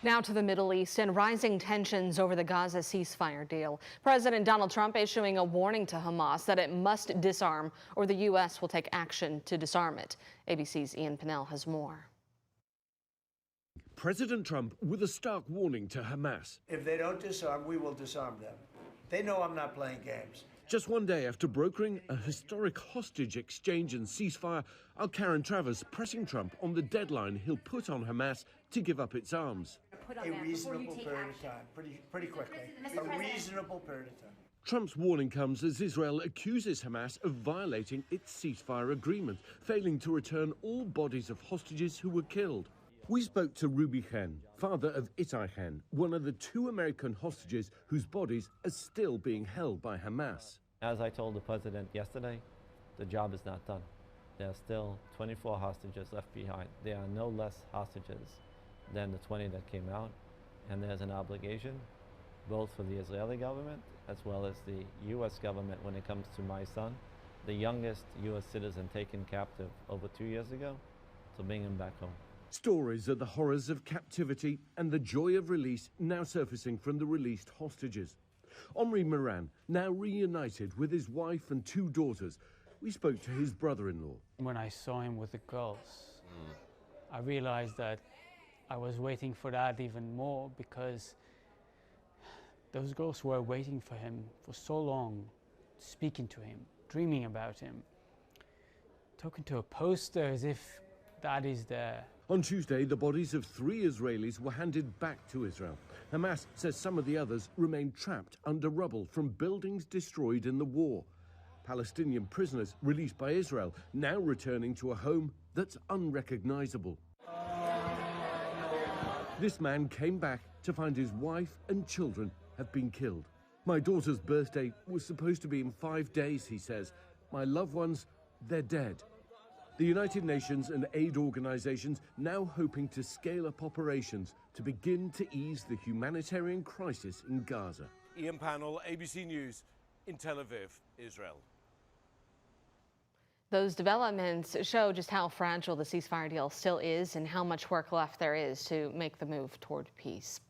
Now to the Middle East and rising tensions over the Gaza ceasefire deal. President Donald Trump issuing a warning to Hamas that it must disarm or the U.S. will take action to disarm it. ABC's Ian Pinnell has more. President Trump with a stark warning to Hamas. If they don't disarm, we will disarm them. They know I'm not playing games. Just one day after brokering a historic hostage exchange and ceasefire, our Karen Travers pressing Trump on the deadline he'll put on Hamas to give up its arms. A reasonable period of time, pretty quickly. A reasonable period of time. Trump's warning comes as Israel accuses Hamas of violating its ceasefire agreement, failing to return all bodies of hostages who were killed. We spoke to Ruby Chen, father of Itai Chen, one of the two American hostages whose bodies are still being held by Hamas. As I told the president yesterday, the job is not done. There are still 24 hostages left behind. There are no less hostages than the 20 that came out. And there's an obligation, both for the Israeli government as well as the U.S. government when it comes to my son, the youngest U.S. citizen taken captive over 2 years ago, to bring him back home. Stories of the horrors of captivity and the joy of release now surfacing from the released hostages. Omri Moran, now reunited with his wife and two daughters. We spoke to his brother-in-law. When I saw him with the girls, I realized that I was waiting for that even more, because those girls were waiting for him for so long, speaking to him, dreaming about him, talking to a poster as if that is there. On Tuesday, the bodies of 3 Israelis were handed back to Israel. Hamas says some of the others remain trapped under rubble from buildings destroyed in the war. Palestinian prisoners released by Israel now returning to a home that's unrecognizable. This man came back to find his wife and children have been killed. My daughter's birthday was supposed to be in 5 days, he says. My loved ones, they're dead. The United Nations and aid organizations now hoping to scale up operations to begin to ease the humanitarian crisis in Gaza. Ian Pannell, ABC News in Tel Aviv, Israel. Those developments show just how fragile the ceasefire deal still is and how much work left there is to make the move toward peace.